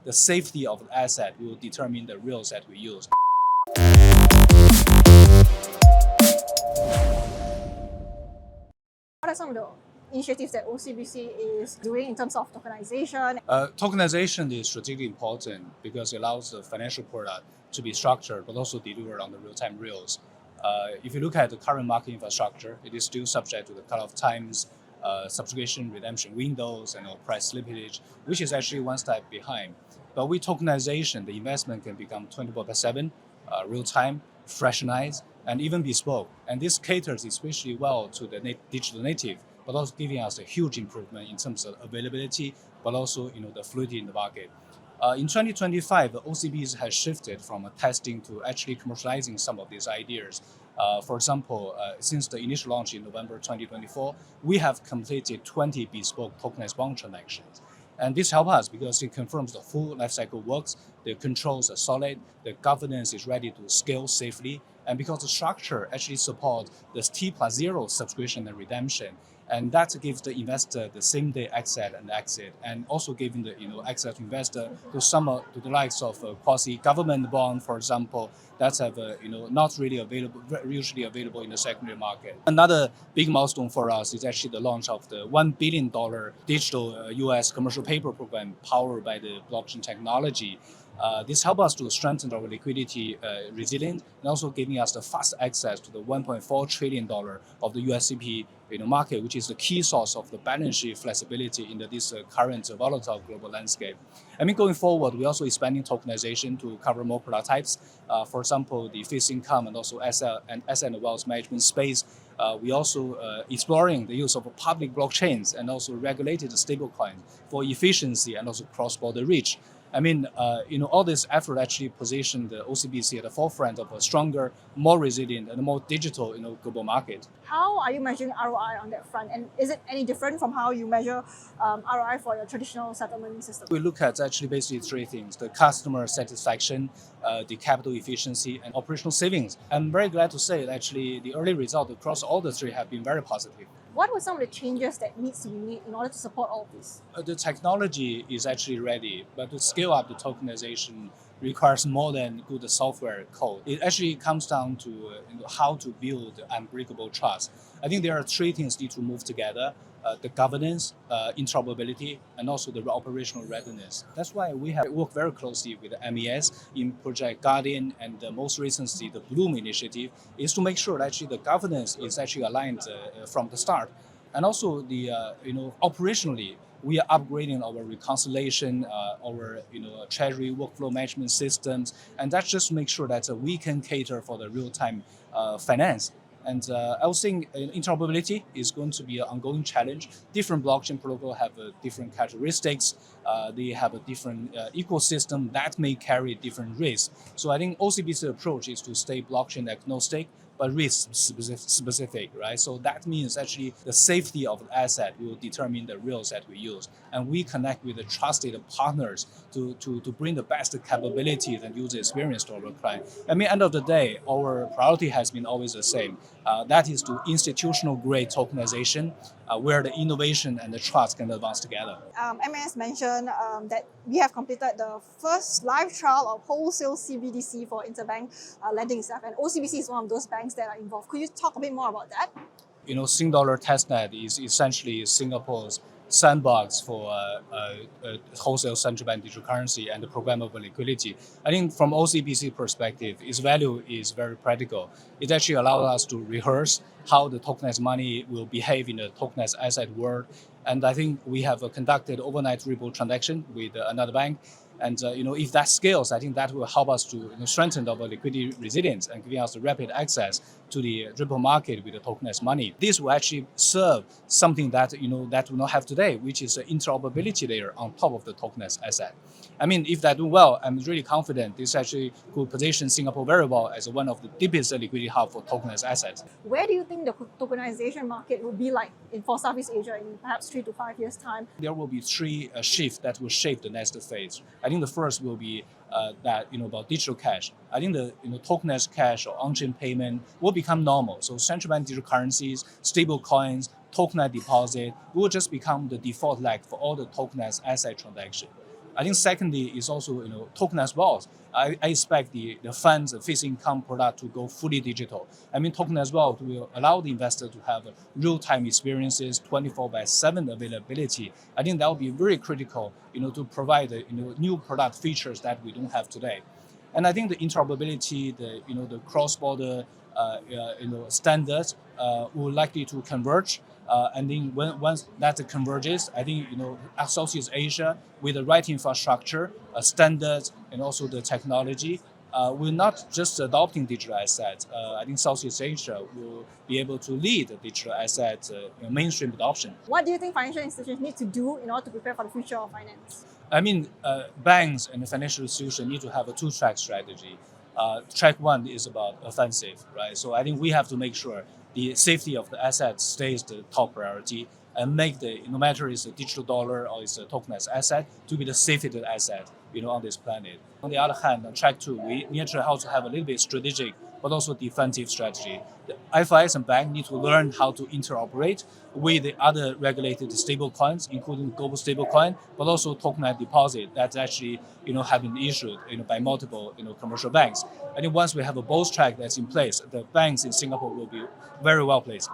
the safety of the asset will determine the rails that we use. What are some of the initiatives that OCBC is doing in terms of tokenization? Tokenization is strategically important because it allows the financial product to be structured but also delivered on the real-time rails. If you look at the current market infrastructure, it is still subject to the cut-off times, subscription redemption windows, and price slippage, which is actually one step behind. But with tokenization, the investment can become 24/7, real-time, fractionalized, and even bespoke. And this caters especially well to the digital native, but also giving us a huge improvement in terms of availability, but also the fluidity in the market. In 2025, the OCBC has shifted from testing to actually commercializing some of these ideas. For example, since the initial launch in November 2024, we have completed 20 bespoke tokenized bond transactions. And this helps us because it confirms the full lifecycle works, the controls are solid, the governance is ready to scale safely, and because the structure actually supports the T+0 subscription and redemption, and that gives the investor the same day access and exit, and also giving the access to investor to the likes of quasi-government bond, for example, that have not really available, usually available in the secondary market. Another big milestone for us is actually the launch of the $1 billion digital U.S. commercial paper program powered by the blockchain technology. This helps us to strengthen our liquidity resilience and also giving us the fast access to the $1.4 trillion of the USCP market, which is the key source of the balance sheet flexibility in this current volatile global landscape. I mean, going forward, we're also expanding tokenization to cover more product types. For example, the fixed income and also asset and wealth management space. We also exploring the use of public blockchains and also regulated stablecoins for efficiency and also cross-border reach. I mean, all this effort actually positioned the OCBC at the forefront of a stronger, more resilient, and more digital, global market. How are you measuring ROI on that front? And is it any different from how you measure ROI for your traditional settlement system? We look at actually basically three things: the customer satisfaction, the capital efficiency, and operational savings. I'm very glad to say that actually the early results across all the three have been very positive. What were some of the changes that needs to be made in order to support all of this? The technology is actually ready, but to scale up the tokenization requires more than good software code. It actually comes down to how to build unbreakable trust. I think there are three things need to move together: the governance, interoperability, and also the operational readiness. That's why we have worked very closely with the MES in Project Guardian, and most recently the Bloom initiative is to make sure that actually the governance is actually aligned from the start. And also the operationally, we are upgrading our reconciliation, our treasury workflow management systems, and that's just to make sure that we can cater for the real-time finance. And I was saying interoperability is going to be an ongoing challenge. Different blockchain protocols have different characteristics. They have a different ecosystem that may carry different risks. So I think OCBC's approach is to stay blockchain agnostic, but risk specific, right? So that means actually the safety of the asset will determine the rails that we use. And we connect with the trusted partners to bring the best capabilities and user experience to our client. I mean, end of the day, our priority has been always the same. That is to institutional grade tokenization, where the innovation and the trust can advance together. MES mentioned that we have completed the first live trial of Wholesale CBDC for interbank lending stuff, and OCBC is one of those banks that are involved. Could you talk a bit more about that? Sing-dollar testnet is essentially Singapore's sandbox for wholesale central bank digital currency and the programmable liquidity. I think from OCBC perspective, its value is very practical. It actually allows us to rehearse how the tokenized money will behave in the tokenized asset world. And I think we have conducted overnight Ripple transaction with another bank. And if that scales, I think that will help us to strengthen our liquidity resilience and giving us the rapid access to the Ripple market with the tokenized money. This will actually serve something that that we not have today, which is an interoperability layer on top of the tokenized asset. I mean, if that do well, I'm really confident this actually could position Singapore very well as one of the deepest liquidity hub for tokenized assets. Where do you think the tokenization market will be like for Southeast Asia in perhaps 3 to 5 years' time? There will be three shifts that will shape the next phase. I think the first will be about digital cash. I think the tokenized cash or on-chain payment will become normal. So central bank digital currencies, stable coins, tokenized deposit will just become the default leg for all the tokenized asset transactions. I think secondly is also tokenized wealth. I expect the funds, the fixed income product to go fully digital. I mean, tokenized wealth will allow the investor to have real-time experiences, 24/7 availability. I think that will be very critical, to provide new product features that we don't have today. And I think the interoperability, the cross-border standards will likely to converge. And then once that converges, I think Southeast Asia with the right infrastructure, standards, and also the technology, will not just adopting digital assets. I think Southeast Asia will be able to lead the digital asset mainstream adoption. What do you think financial institutions need to do in order to prepare for the future of finance? I mean, banks and financial institutions need to have a two-track strategy. Track one is about offensive, right? So I think we have to make sure the safety of the assets stays the top priority, and make no matter it's a digital dollar or it's a tokenized asset, to be the safest asset, on this planet. On the other hand, on track two, we need to also have a little bit strategic but also defensive strategy. The FIs and banks need to learn how to interoperate with the other regulated stable coins, including global stable coin, but also tokenized deposit that's actually have been issued by multiple commercial banks. I think once we have a both track that's in place, the banks in Singapore will be very well placed.